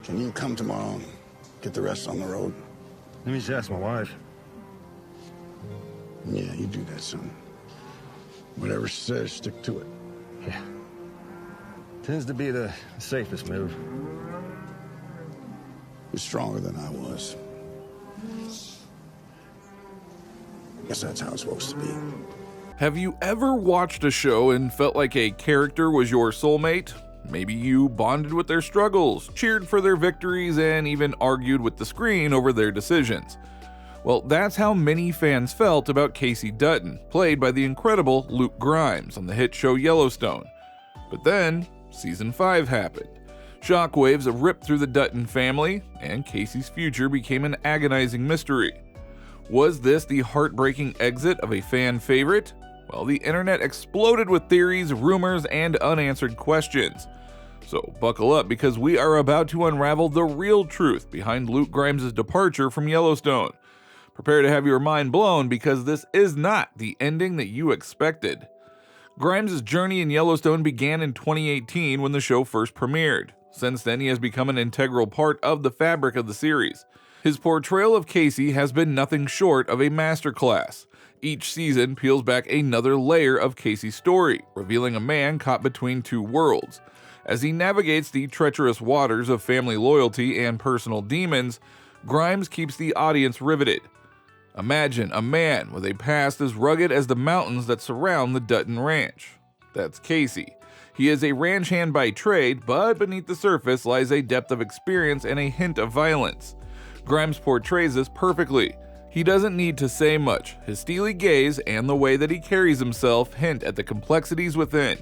Can you come tomorrow and get the rest on the road? Let me just ask my wife. Yeah, you do that, son. Whatever she says, stick to it. Yeah. Tends to be the safest move. You're stronger than I was. Guess that's how it's supposed to be. Have you ever watched a show and felt like a character was your soulmate? Maybe you bonded with their struggles, cheered for their victories, and even argued with the screen over their decisions. Well, that's how many fans felt about Kayce Dutton, played by the incredible Luke Grimes on the hit show Yellowstone. But then, Season 5 happened. Shockwaves ripped through the Dutton family, and Kayce's future became an agonizing mystery. Was this the heartbreaking exit of a fan favorite? Well, the internet exploded with theories, rumors, and unanswered questions. So buckle up, because we are about to unravel the real truth behind Luke Grimes' departure from Yellowstone. Prepare to have your mind blown, because this is not the ending that you expected. Grimes' journey in Yellowstone began in 2018 when the show first premiered. Since then, he has become an integral part of the fabric of the series. His portrayal of Kayce has been nothing short of a masterclass. Each season peels back another layer of Kayce's story, revealing a man caught between two worlds. As he navigates the treacherous waters of family loyalty and personal demons, Grimes keeps the audience riveted. Imagine a man with a past as rugged as the mountains that surround the Dutton Ranch. That's Kayce. He is a ranch hand by trade, but beneath the surface lies a depth of experience and a hint of violence. Grimes portrays this perfectly. He doesn't need to say much. His steely gaze and the way that he carries himself hint at the complexities within.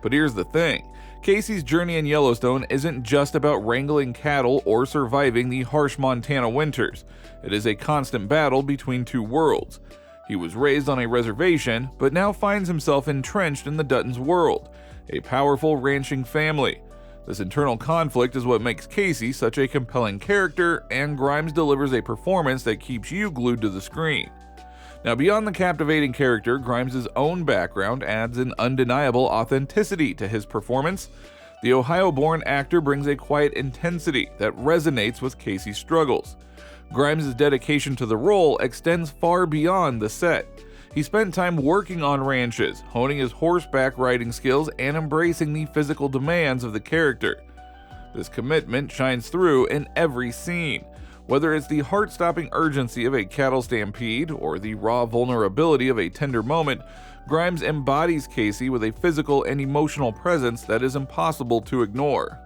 But here's the thing. Kayce's journey in Yellowstone isn't just about wrangling cattle or surviving the harsh Montana winters. It is a constant battle between two worlds. He was raised on a reservation, but now finds himself entrenched in the Duttons' world, a powerful ranching family. This internal conflict is what makes Kayce such a compelling character, and Grimes delivers a performance that keeps you glued to the screen. Now, beyond the captivating character, Grimes' own background adds an undeniable authenticity to his performance. The Ohio-born actor brings a quiet intensity that resonates with Kayce's struggles. Grimes' dedication to the role extends far beyond the set. He spent time working on ranches, honing his horseback riding skills, and embracing the physical demands of the character. This commitment shines through in every scene. Whether it's the heart-stopping urgency of a cattle stampede or the raw vulnerability of a tender moment, Grimes embodies Kayce with a physical and emotional presence that is impossible to ignore.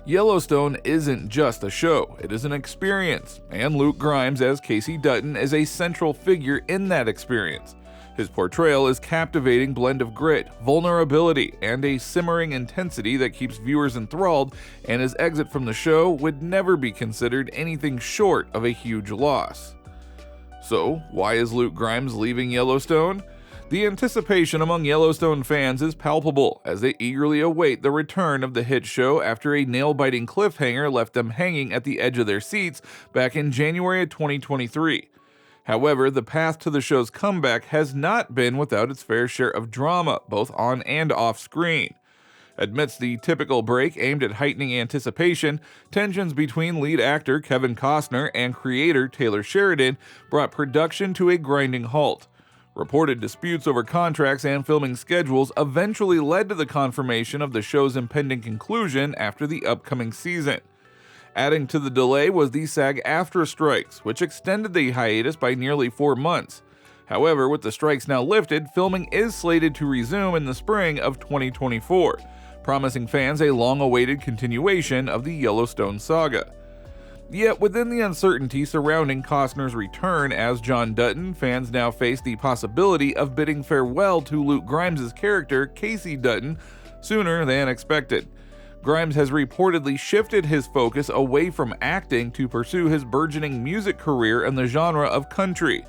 Yellowstone isn't just a show, it is an experience, and Luke Grimes as Kayce Dutton is a central figure in that experience. His portrayal is a captivating blend of grit, vulnerability, and a simmering intensity that keeps viewers enthralled, and his exit from the show would never be considered anything short of a huge loss. So, why is Luke Grimes leaving Yellowstone? The anticipation among Yellowstone fans is palpable as they eagerly await the return of the hit show after a nail-biting cliffhanger left them hanging at the edge of their seats back in January of 2023. However, the path to the show's comeback has not been without its fair share of drama, both on and off screen. Amidst the typical break aimed at heightening anticipation, tensions between lead actor Kevin Costner and creator Taylor Sheridan brought production to a grinding halt. Reported disputes over contracts and filming schedules eventually led to the confirmation of the show's impending conclusion after the upcoming season. Adding to the delay was the SAG-AFTRA strikes, which extended the hiatus by nearly 4 months. However, with the strikes now lifted, filming is slated to resume in the spring of 2024, promising fans a long-awaited continuation of the Yellowstone saga. Yet, within the uncertainty surrounding Costner's return as John Dutton, fans now face the possibility of bidding farewell to Luke Grimes' character, Kayce Dutton, sooner than expected. Grimes has reportedly shifted his focus away from acting to pursue his burgeoning music career in the genre of country.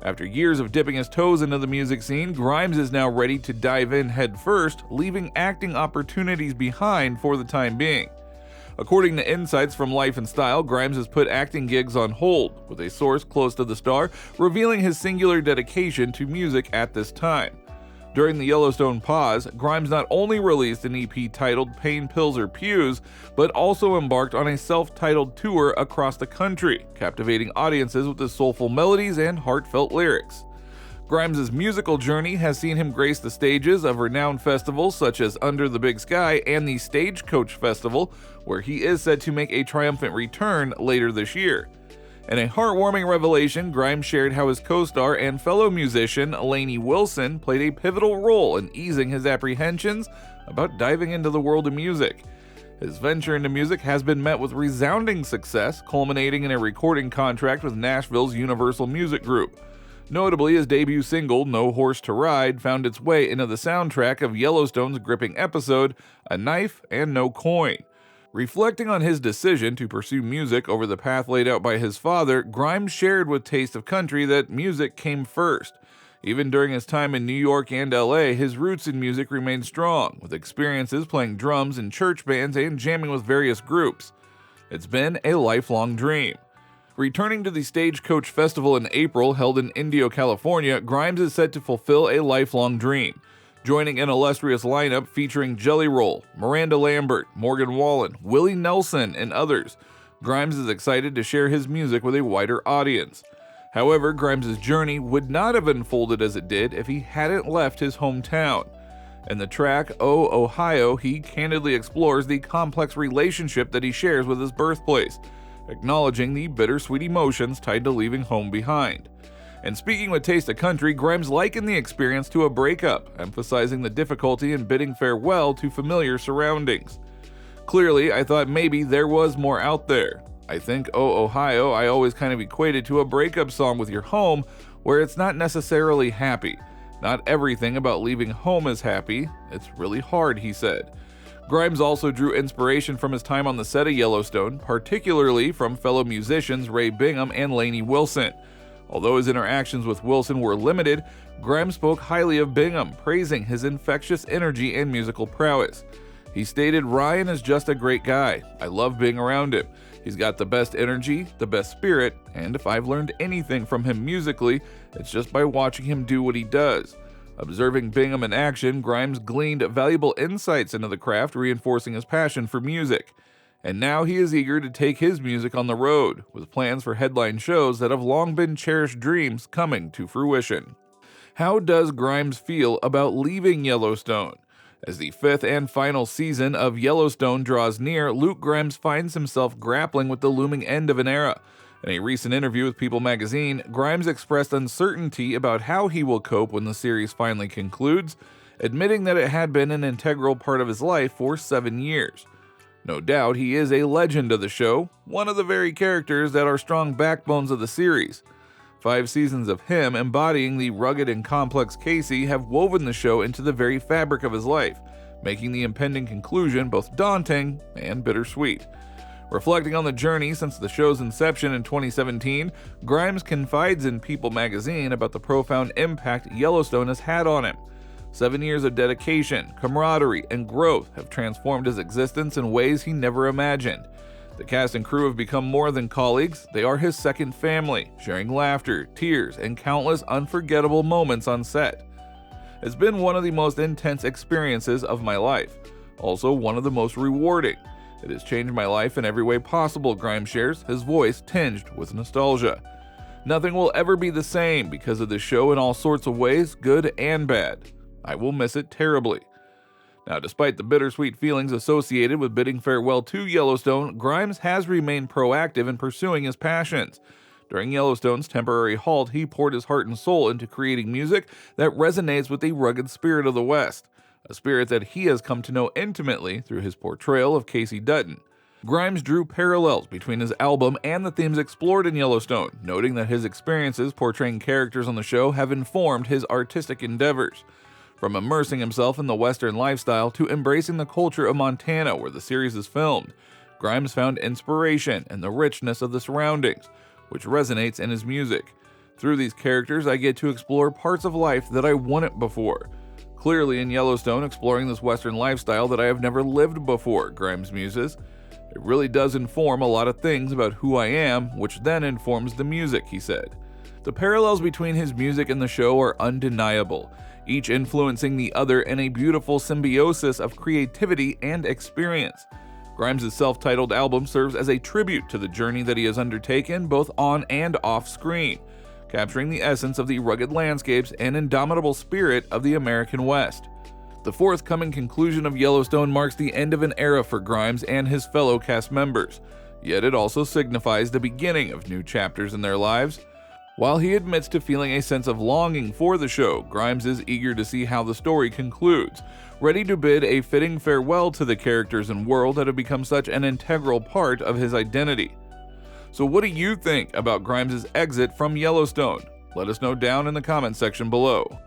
After years of dipping his toes into the music scene, Grimes is now ready to dive in headfirst, leaving acting opportunities behind for the time being. According to insights from Life and Style, Grimes has put acting gigs on hold, with a source close to the star revealing his singular dedication to music at this time. During the Yellowstone pause, Grimes not only released an EP titled Pain Pills or Pews, but also embarked on a self-titled tour across the country, captivating audiences with his soulful melodies and heartfelt lyrics. Grimes' musical journey has seen him grace the stages of renowned festivals such as Under the Big Sky and the Stagecoach Festival, where he is said to make a triumphant return later this year. In a heartwarming revelation, Grimes shared how his co-star and fellow musician Lainey Wilson played a pivotal role in easing his apprehensions about diving into the world of music. His venture into music has been met with resounding success, culminating in a recording contract with Nashville's Universal Music Group. Notably, his debut single, No Horse to Ride, found its way into the soundtrack of Yellowstone's gripping episode, A Knife and No Coin. Reflecting on his decision to pursue music over the path laid out by his father, Grimes shared with Taste of Country that music came first. Even during his time in New York and LA, his roots in music remained strong, with experiences playing drums in church bands and jamming with various groups. It's been a lifelong dream. Returning to the Stagecoach Festival in April, held in Indio, California, Grimes is set to fulfill a lifelong dream. Joining an illustrious lineup featuring Jelly Roll, Miranda Lambert, Morgan Wallen, Willie Nelson, and others, Grimes is excited to share his music with a wider audience. However, Grimes' journey would not have unfolded as it did if he hadn't left his hometown. In the track Oh, Ohio, he candidly explores the complex relationship that he shares with his birthplace, acknowledging the bittersweet emotions tied to leaving home behind. And speaking with Taste of Country, Grimes likened the experience to a breakup, emphasizing the difficulty in bidding farewell to familiar surroundings. Clearly, I thought maybe there was more out there. I think Oh Ohio I always kind of equated to a breakup song with your home, where it's not necessarily happy. Not everything about leaving home is happy. It's really hard, he said. Grimes also drew inspiration from his time on the set of Yellowstone, particularly from fellow musicians Ray Bingham and Lainey Wilson. Although his interactions with Wilson were limited, Grimes spoke highly of Bingham, praising his infectious energy and musical prowess. He stated, "Ryan is just a great guy. I love being around him. He's got the best energy, the best spirit, and if I've learned anything from him musically, it's just by watching him do what he does." Observing Bingham in action, Grimes gleaned valuable insights into the craft, reinforcing his passion for music. And now he is eager to take his music on the road, with plans for headline shows that have long been cherished dreams coming to fruition. How does Grimes feel about leaving Yellowstone? As the fifth and final season of Yellowstone draws near, Luke Grimes finds himself grappling with the looming end of an era. In a recent interview with People magazine, Grimes expressed uncertainty about how he will cope when the series finally concludes, admitting that it had been an integral part of his life for 7 years. No doubt he is a legend of the show, one of the very characters that are strong backbones of the series. 5 seasons of him embodying the rugged and complex Kayce have woven the show into the very fabric of his life, making the impending conclusion both daunting and bittersweet. Reflecting on the journey since the show's inception in 2017, Grimes confides in People magazine about the profound impact Yellowstone has had on him. 7 years of dedication, camaraderie, and growth have transformed his existence in ways he never imagined. The cast and crew have become more than colleagues, they are his second family, sharing laughter, tears, and countless unforgettable moments on set. It's been one of the most intense experiences of my life, also one of the most rewarding. It has changed my life in every way possible, Grimes shares, his voice tinged with nostalgia. Nothing will ever be the same because of this show in all sorts of ways, good and bad. I will miss it terribly. Now, despite the bittersweet feelings associated with bidding farewell to Yellowstone, Grimes has remained proactive in pursuing his passions. During Yellowstone's temporary halt, he poured his heart and soul into creating music that resonates with the rugged spirit of the West, a spirit that he has come to know intimately through his portrayal of Kayce Dutton. Grimes drew parallels between his album and the themes explored in Yellowstone, noting that his experiences portraying characters on the show have informed his artistic endeavors. From immersing himself in the Western lifestyle to embracing the culture of Montana where the series is filmed, Grimes found inspiration in the richness of the surroundings, which resonates in his music. Through these characters, I get to explore parts of life that I wouldn't before. Clearly in Yellowstone, exploring this Western lifestyle that I have never lived before, Grimes muses. It really does inform a lot of things about who I am, which then informs the music, he said. The parallels between his music and the show are undeniable, each influencing the other in a beautiful symbiosis of creativity and experience. Grimes' self-titled album serves as a tribute to the journey that he has undertaken both on and off screen, capturing the essence of the rugged landscapes and indomitable spirit of the American West. The forthcoming conclusion of Yellowstone marks the end of an era for Grimes and his fellow cast members, yet it also signifies the beginning of new chapters in their lives. While he admits to feeling a sense of longing for the show, Grimes is eager to see how the story concludes, ready to bid a fitting farewell to the characters and world that have become such an integral part of his identity. So what do you think about Grimes' exit from Yellowstone? Let us know down in the comments section below.